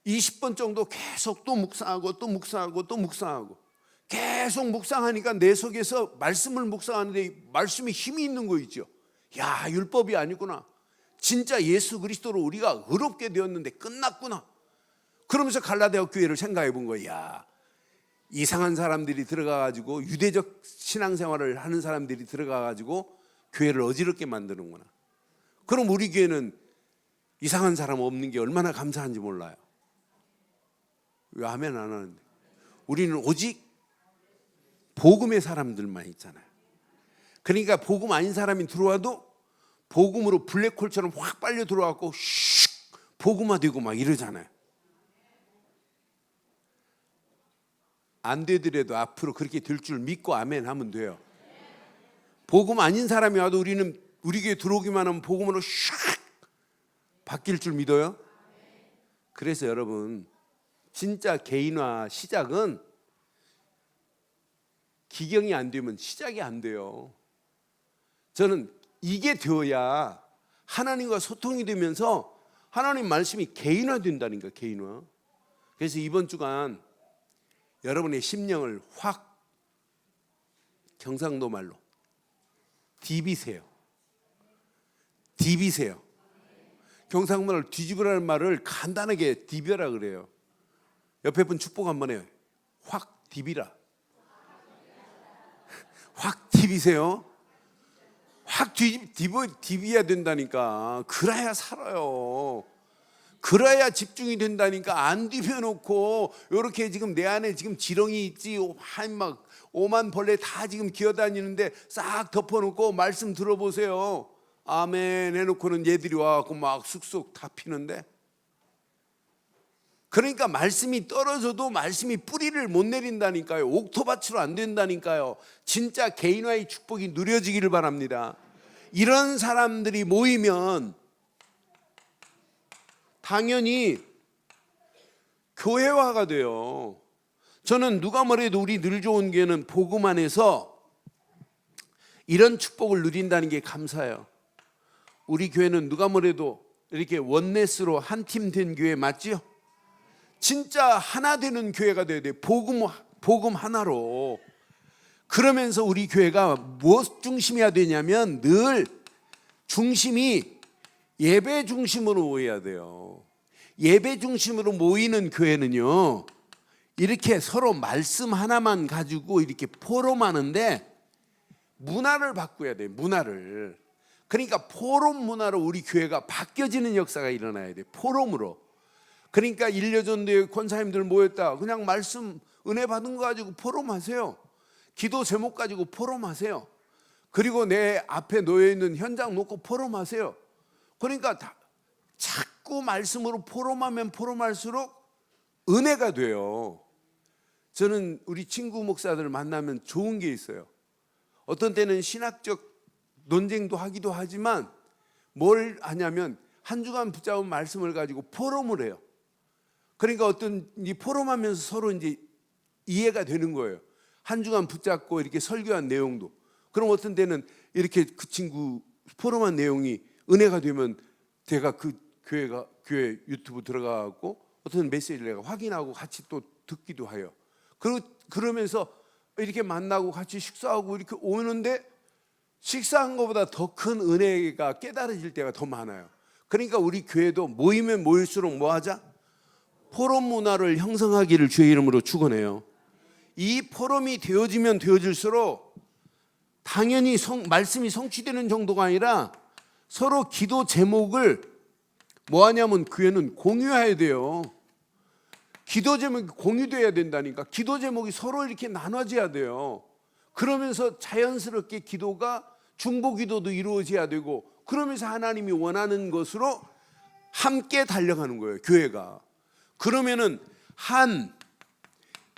20번 정도 계속 또 묵상하고 또 묵상하고 또 묵상하고 계속 묵상하니까 내 속에서 말씀을 묵상하는데 말씀에 힘이 있는 거 있죠. 야, 율법이 아니구나. 진짜 예수 그리스도로 우리가 의롭게 되었는데 끝났구나. 그러면서 갈라디아 교회를 생각해 본 거야. 야, 이상한 사람들이 들어가가지고 유대적 신앙생활을 하는 사람들이 들어가가지고 교회를 어지럽게 만드는구나. 그럼 우리 교회는 이상한 사람 없는 게 얼마나 감사한지 몰라요. 왜 아멘 안 하는데? 우리는 오직 복음의 사람들만 있잖아요. 그러니까 복음 아닌 사람이 들어와도 복음으로 블랙홀처럼 확 빨려 들어와서 슉 복음화되고 막 이러잖아요. 안 되더라도 앞으로 그렇게 될 줄 믿고 아멘 하면 돼요. 복음 아닌 사람이 와도 우리는 우리 교회 들어오기만 하면 복음으로 샥 바뀔 줄 믿어요. 그래서 여러분 진짜 개인화 시작은 기경이 안 되면 시작이 안 돼요. 저는 이게 되어야 하나님과 소통이 되면서 하나님 말씀이 개인화 된다니까. 개인화. 그래서 이번 주간 여러분의 심령을 확 경상도 말로 디비세요. 디비세요. 경상도 말로 뒤집으라는 말을 간단하게 디벼라 그래요. 옆에 분 축복 한번 해요. 확 디비라. 확 디비세요. 확 디비야 된다니까. 그래야 살아요. 그래야 집중이 된다니까. 안 디벼놓고 이렇게 지금 내 안에 지금 지렁이 있지 막 오만 벌레 다 지금 기어다니는데 싹 덮어놓고 말씀 들어보세요. 아멘 해놓고는 얘들이 와갖고 막 쑥쑥 다 피는데. 그러니까 말씀이 떨어져도 말씀이 뿌리를 못 내린다니까요. 옥토밭으로 안 된다니까요. 진짜 개인화의 축복이 누려지기를 바랍니다. 이런 사람들이 모이면 당연히 교회화가 돼요. 저는 누가 뭐래도 우리 늘 좋은 교회는 복음 안에서 이런 축복을 누린다는 게 감사해요. 우리 교회는 누가 뭐래도 이렇게 원네스로 한 팀 된 교회 맞지요? 진짜 하나 되는 교회가 돼야 돼요. 복음 하나로. 그러면서 우리 교회가 무엇 중심이어야 되냐면 늘 중심이 예배 중심으로 모여야 돼요. 예배 중심으로 모이는 교회는요 이렇게 서로 말씀 하나만 가지고 이렇게 포럼하는데 문화를 바꿔야 돼요. 문화를. 그러니까 포럼 문화로 우리 교회가 바뀌어지는 역사가 일어나야 돼요. 포럼으로. 그러니까 1년 전에 권사님들 모였다. 그냥 말씀 은혜 받은 거 가지고 포럼하세요. 기도 제목 가지고 포럼하세요. 그리고 내 앞에 놓여있는 현장 놓고 포럼하세요. 그러니까 자꾸 말씀으로 포럼하면 포럼할수록 은혜가 돼요. 저는 우리 친구 목사들 만나면 좋은 게 있어요. 어떤 때는 신학적 논쟁도 하기도 하지만 뭘 하냐면 한 주간 붙잡은 말씀을 가지고 포럼을 해요. 그러니까 어떤 이 포럼하면서 서로 이제 이해가 되는 거예요. 한 주간 붙잡고 이렇게 설교한 내용도. 그럼 어떤 때는 이렇게 그 친구 포럼한 내용이 은혜가 되면 제가 그 교회 유튜브 들어가고 어떤 메시지를 내가 확인하고 같이 또 듣기도 해요. 그러면서 이렇게 만나고 같이 식사하고 이렇게 오는데 식사한 것보다 더 큰 은혜가 깨달아질 때가 더 많아요. 그러니까 우리 교회도 모이면 모일수록 뭐 하자? 포럼 문화를 형성하기를 주의 이름으로 축원해요. 이 포럼이 되어지면 되어질수록 당연히 말씀이 성취되는 정도가 아니라 서로 기도 제목을 뭐 하냐면 교회는 공유해야 돼요. 기도 제목이 공유돼야 된다니까. 기도 제목이 서로 이렇게 나눠져야 돼요. 그러면서 자연스럽게 기도가 중보 기도도 이루어져야 되고, 그러면서 하나님이 원하는 것으로 함께 달려가는 거예요, 교회가. 그러면은 한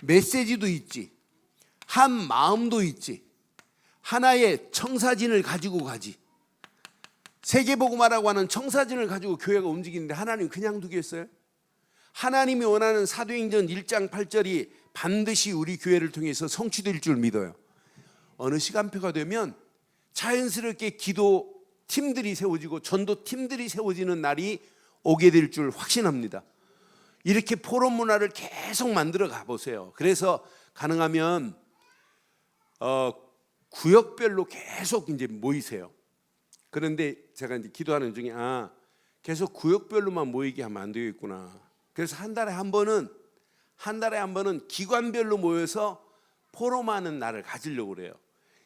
메시지도 있지, 한 마음도 있지, 하나의 청사진을 가지고 가지. 세계복음화라고 하는 청사진을 가지고 교회가 움직이는데 하나님 그냥 두겠어요? 하나님이 원하는 사도행전 1장 8절이 반드시 우리 교회를 통해서 성취될 줄 믿어요. 어느 시간표가 되면 자연스럽게 기도 팀들이 세워지고 전도 팀들이 세워지는 날이 오게 될 줄 확신합니다. 이렇게 포럼 문화를 계속 만들어 가보세요. 그래서 가능하면 구역별로 계속 이제 모이세요. 그런데 제가 이제 기도하는 중에 계속 구역별로만 모이게 하면 안 되겠구나. 그래서 한 달에 한 번은 기관별로 모여서 포럼하는 날을 가지려고 그래요.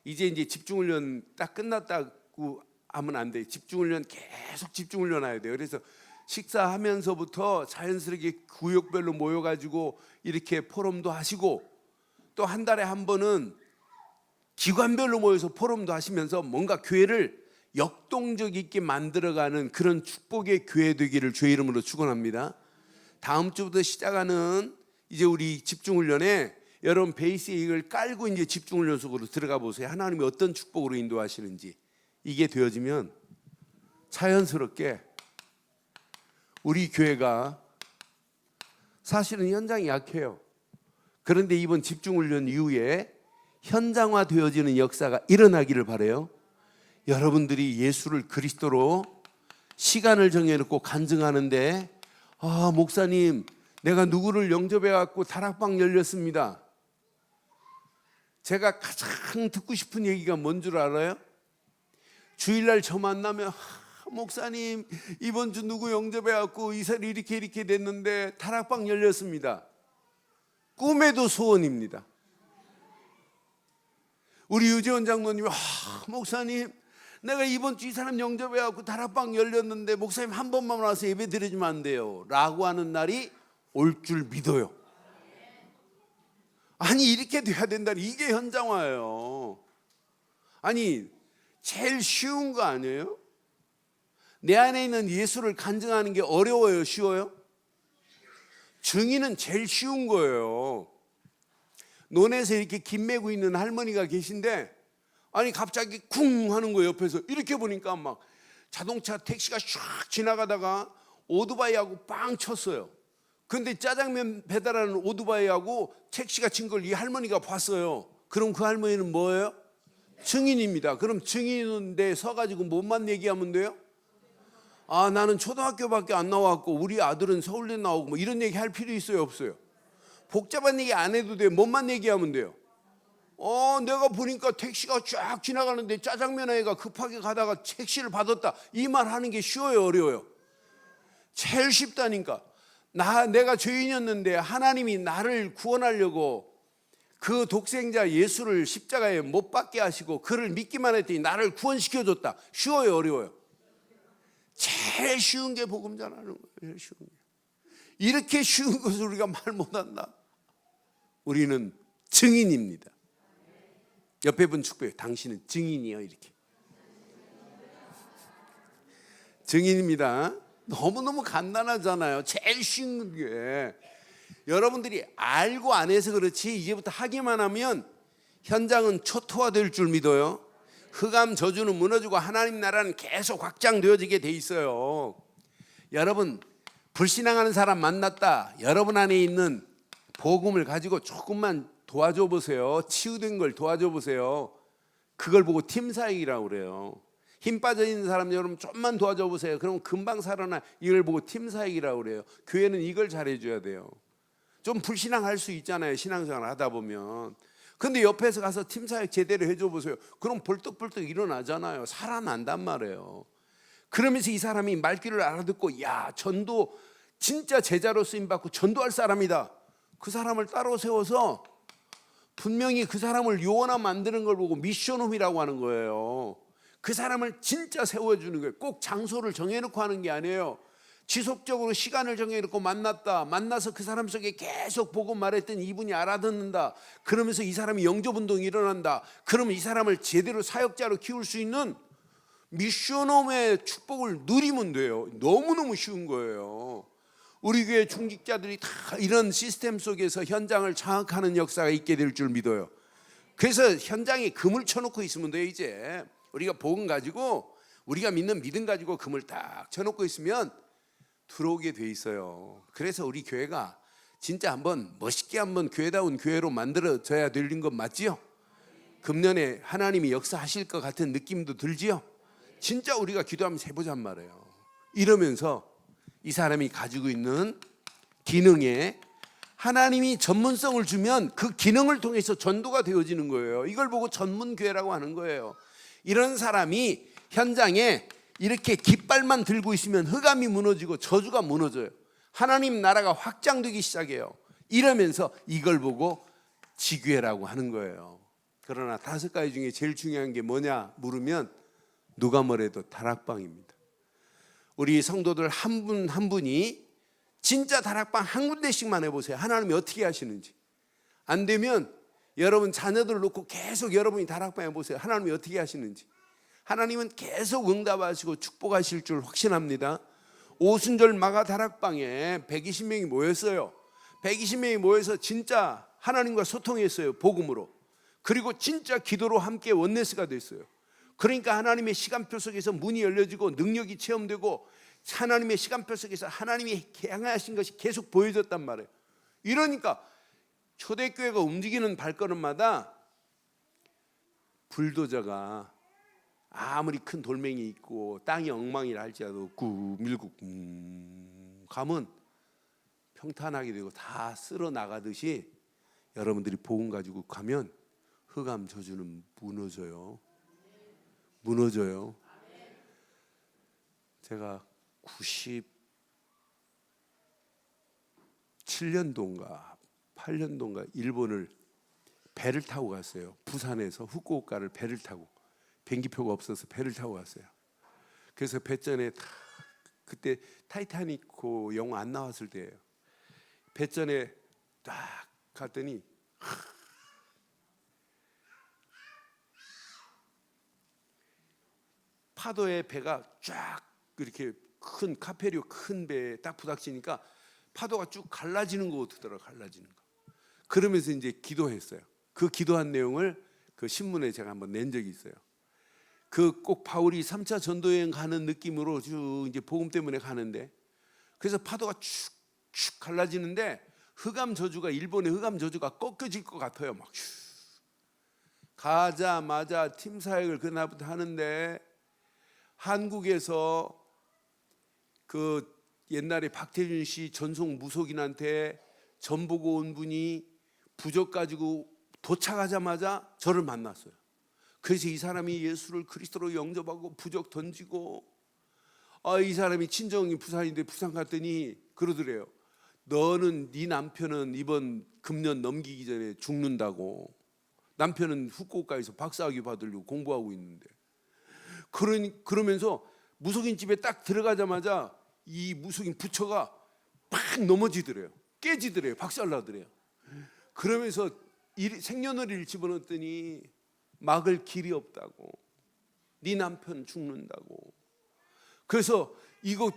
이제 집중훈련 딱 끝났다고 하면 안 돼. 집중훈련 계속 집중훈련 해야 돼요. 그래서 식사하면서부터 자연스럽게 구역별로 모여가지고 이렇게 포럼도 하시고, 또 한 달에 한 번은 기관별로 모여서 포럼도 하시면서 뭔가 교회를 역동적 있게 만들어가는 그런 축복의 교회 되기를 주의 이름으로 축원합니다. 다음 주부터 시작하는 이제 우리 집중훈련에 여러분 베이스 이걸 깔고 이제 집중훈련 속으로 들어가 보세요. 하나님이 어떤 축복으로 인도하시는지. 이게 되어지면 자연스럽게 우리 교회가, 사실은 현장이 약해요. 그런데 이번 집중훈련 이후에 현장화 되어지는 역사가 일어나기를 바라요. 여러분들이 예수를 그리스도로 시간을 정해놓고 간증하는데, 목사님 내가 누구를 영접해 갖고 다락방 열렸습니다. 제가 가장 듣고 싶은 얘기가 뭔 줄 알아요? 주일날 저 만나면 목사님 이번 주 누구 영접해 갖고 이사를 이렇게 됐는데 다락방 열렸습니다. 꿈에도 소원입니다. 우리 유재원 장로님이 목사님 내가 이번 주 이 사람 영접해 갖고 다락방 열렸는데 목사님 한 번만 와서 예배 드려주면 안 돼요? 라고 하는 날이 올 줄 믿어요. 아니 이렇게 돼야 된다니, 이게 현장화예요. 아니 제일 쉬운 거 아니에요? 내 안에 있는 예수를 간증하는 게 어려워요, 쉬워요? 증인은 제일 쉬운 거예요. 논에서 이렇게 김 메고 있는 할머니가 계신데, 아니 갑자기 쿵 하는 거예요. 옆에서 이렇게 보니까 막 자동차 택시가 샥 지나가다가 오토바이하고 빵 쳤어요. 근데 짜장면 배달하는 오토바이하고 택시가 친 걸 이 할머니가 봤어요. 그럼 그 할머니는 뭐예요? 증인입니다. 그럼 증인인데 서가지고 뭔만 얘기하면 돼요? 나는 초등학교밖에 안 나왔고 우리 아들은 서울대 나오고 뭐 이런 얘기 할 필요 있어요, 없어요? 복잡한 얘기 안 해도 돼요. 뭔만 얘기하면 돼요? 내가 보니까 택시가 쫙 지나가는데 짜장면 애가 급하게 가다가 택시를 받았다. 이 말 하는 게 쉬워요, 어려워요? 제일 쉽다니까. 내가 죄인이었는데 하나님이 나를 구원하려고 그 독생자 예수를 십자가에 못 박게 하시고 그를 믿기만 했더니 나를 구원시켜줬다. 쉬워요, 어려워요? 제일 쉬운 게 복음 전하는 거예요. 제일 쉬운 게. 이렇게 쉬운 것을 우리가 말 못한다. 우리는 증인입니다. 옆에 분 축복해요. 당신은 증인이에요. 이렇게. 증인입니다. 너무너무 간단하잖아요. 제일 쉬운 게. 여러분들이 알고 안 해서 그렇지 이제부터 하기만 하면 현장은 초토화될 줄 믿어요. 흑암 저주는 무너지고 하나님 나라는 계속 확장되어지게 돼 있어요. 여러분 불신앙하는 사람 만났다. 여러분 안에 있는 복음을 가지고 조금만 도와줘 보세요. 치유된 걸 도와줘 보세요. 그걸 보고 팀 사역이라고 그래요. 힘 빠져 있는 사람 여러분 좀만 도와줘 보세요. 그럼 금방 살아나. 이걸 보고 팀 사역이라고 그래요. 교회는 이걸 잘해줘야 돼요. 좀 불신앙할 수 있잖아요. 신앙생활 하다 보면. 근데 옆에서 가서 팀 사역 제대로 해줘 보세요. 그럼 벌떡벌떡 일어나잖아요. 살아난단 말이에요. 그러면서 이 사람이 말귀를 알아듣고 야 전도 진짜 제자로 쓰임받고 전도할 사람이다. 그 사람을 따로 세워서 분명히 그 사람을 요원화 만드는 걸 보고 미션홈이라고 하는 거예요. 그 사람을 진짜 세워주는 거예요. 꼭 장소를 정해놓고 하는 게 아니에요. 지속적으로 시간을 정해놓고 만나서 그 사람 속에 계속 보고 말했더니 이분이 알아듣는다. 그러면서 이 사람이 영접운동이 일어난다. 그러면 이 사람을 제대로 사역자로 키울 수 있는 미션홈의 축복을 누리면 돼요. 너무너무 쉬운 거예요. 우리 교회 중직자들이 다 이런 시스템 속에서 현장을 장악하는 역사가 있게 될 줄 믿어요. 그래서 현장에 금을 쳐놓고 있으면 돼요. 이제 우리가 복음 가지고 우리가 믿는 믿음 가지고 금을 딱 쳐놓고 있으면 들어오게 돼 있어요. 그래서 우리 교회가 진짜 한번 멋있게 한번 교회다운 교회로 만들어져야 되는 건 맞지요? 금년에 하나님이 역사하실 것 같은 느낌도 들지요? 진짜 우리가 기도하면서 해보잔 말이에요. 이러면서 이 사람이 가지고 있는 기능에 하나님이 전문성을 주면 그 기능을 통해서 전도가 되어지는 거예요. 이걸 보고 전문교회라고 하는 거예요. 이런 사람이 현장에 이렇게 깃발만 들고 있으면 흑암이 무너지고 저주가 무너져요. 하나님 나라가 확장되기 시작해요. 이러면서 이걸 보고 지교회라고 하는 거예요. 그러나 5가지 중에 제일 중요한 게 뭐냐 물으면 누가 뭐래도 다락방입니다. 우리 성도들 한 분 한 분이 진짜 다락방 한 군데씩만 해보세요. 하나님이 어떻게 하시는지. 안 되면 여러분 자녀들 놓고 계속 여러분이 다락방 해보세요. 하나님이 어떻게 하시는지. 하나님은 계속 응답하시고 축복하실 줄 확신합니다. 오순절 마가 다락방에 120명이 모였어요. 120명이 모여서 진짜 하나님과 소통했어요. 복음으로. 그리고 진짜 기도로 함께 원네스가 됐어요. 그러니까 하나님의 시간표 속에서 문이 열려지고 능력이 체험되고 하나님의 시간표 속에서 하나님이 향하신 것이 계속 보여졌단 말이에요. 이러니까 초대교회가 움직이는 발걸음마다 불도저가 아무리 큰 돌멩이 있고 땅이 엉망이라 할지라도 꾹 밀고 가면 평탄하게 되고 다 쓸어 나가듯이 여러분들이 복음 가지고 가면 흑암 저주는 무너져요. 무너져요. 제가 97년도인가 8년도인가 일본을 배를 타고 갔어요. 부산에서 후쿠오카를 배를 타고 비행기표가 없어서 배를 타고 갔어요. 그래서 배전에 그때 타이타닉 영화 안 나왔을 때예요. 배전에 딱 갔더니 파도에 배가 쫙 이렇게 큰 카페리오 큰 배에 딱 부닥치니까 파도가 쭉 갈라지는 거 같더라고요. 갈라지는 거. 그러면서 이제 기도했어요. 그 기도한 내용을 그 신문에 제가 한번 낸 적이 있어요. 그 꼭 바울이 3차 전도여행 가는 느낌으로 쭉 이제 복음 때문에 가는데 그래서 파도가 축축 갈라지는데 흑암 저주가 일본의 흑암 저주가 꺾여질 것 같아요. 막 가자마자 팀 사역을 그날부터 하는데 한국에서 그 옛날에 박태준 씨 전속 무속인한테 전보고 온 분이 부적 가지고 도착하자마자 저를 만났어요. 그래서 이 사람이 예수를 그리스도로 영접하고 부적 던지고 이 사람이 친정이 부산인데 부산 갔더니 그러더래요. 너는 네 남편은 이번 금년 넘기기 전에 죽는다고. 남편은 후쿠오카에서 박사학위 받으려고 공부하고 있는데 그러면서 무속인 집에 딱 들어가자마자 이 무속인 부처가 팍 넘어지더래요. 깨지더래요. 박살나더래요. 그러면서 생년월일을 집어넣었더니 막을 길이 없다고. 네 남편 죽는다고. 그래서 이거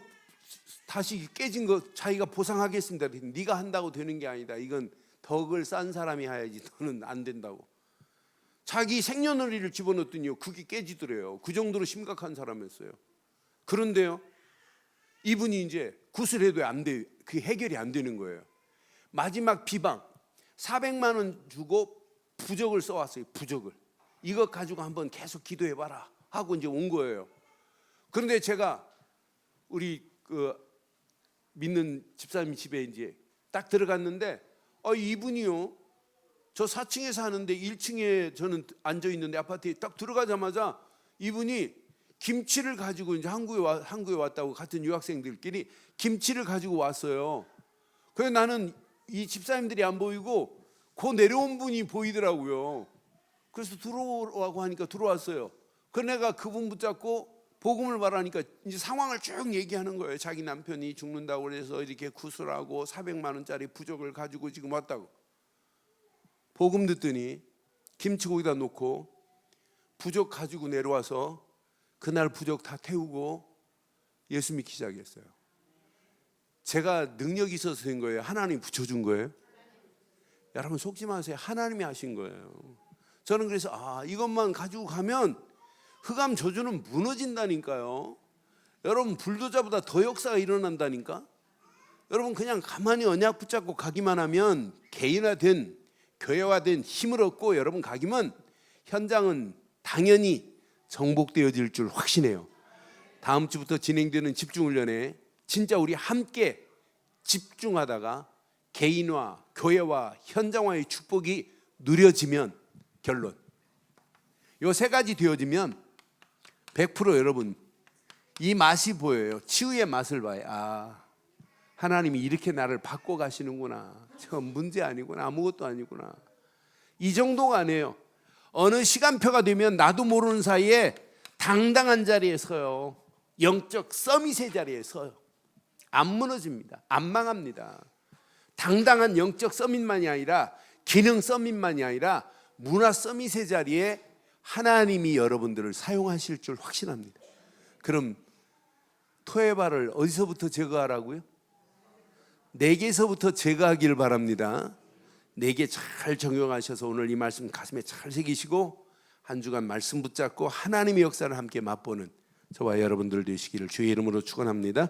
다시 깨진 거 자기가 보상하겠습니다. 네가 한다고 되는 게 아니다. 이건 덕을 싼 사람이 해야지 너는 안 된다고. 자기 생년월일을 집어넣었더니요 그게 깨지더래요. 그 정도로 심각한 사람이었어요. 그런데요 이분이 이제 구술해도 안 돼, 그 해결이 안 되는 거예요. 마지막 비방 400만 원 주고 부적을 써왔어요. 부적을 이거 가지고 한번 계속 기도해봐라 하고 이제 온 거예요. 그런데 제가 우리 그 믿는 집사님 집에 이제 딱 들어갔는데 이분이요 저 4층에 사는데 1층에 저는 앉아 있는데 아파트에 딱 들어가자마자 이분이 김치를 가지고 이제 한국에 왔다고 같은 유학생들끼리 김치를 가지고 왔어요. 그래서 나는 이 집사님들이 안 보이고 그 내려온 분이 보이더라고요. 그래서 들어오라고 하니까 들어왔어요. 그 내가 그분 붙잡고 복음을 말하니까 이제 상황을 쭉 얘기하는 거예요. 자기 남편이 죽는다고 그래서 이렇게 구슬하고 400만 원짜리 부적을 가지고 지금 왔다고. 복음 듣더니 김치고기다 놓고 부적 가지고 내려와서 그날 부적 다 태우고 예수 믿기 시작했어요. 제가 능력이 있어서 된 거예요? 하나님이 붙여준 거예요? 여러분 속지 마세요. 하나님이 하신 거예요. 저는 그래서 이것만 가지고 가면 흑암 저주는 무너진다니까요. 여러분 불도저보다 더 역사가 일어난다니까. 여러분 그냥 가만히 언약 붙잡고 가기만 하면 개인화된 교회화된 힘을 얻고 여러분 가기면 현장은 당연히 정복되어질 줄 확신해요. 다음 주부터 진행되는 집중훈련에 진짜 우리 함께 집중하다가 개인화, 교회화, 현장화의 축복이 누려지면 결론 이 세 가지 되어지면 100% 여러분 이 맛이 보여요. 치유의 맛을 봐요. 하나님이 이렇게 나를 바꿔 가시는구나. 저 문제 아니구나. 아무것도 아니구나. 이 정도가 아니에요. 어느 시간표가 되면 나도 모르는 사이에 당당한 자리에 서요. 영적 서밋의 자리에 서요. 안 무너집니다. 안 망합니다. 당당한 영적 서밋만이 아니라 기능 서밋만이 아니라 문화 서밋의 자리에 하나님이 여러분들을 사용하실 줄 확신합니다. 그럼 토해발을 어디서부터 제거하라고요? 내게서부터 제거하기를 바랍니다. 내게 잘 적용하셔서 오늘 이 말씀 가슴에 잘 새기시고 한 주간 말씀 붙잡고 하나님의 역사를 함께 맛보는 저와 여러분들 되시기를 주의 이름으로 축원합니다.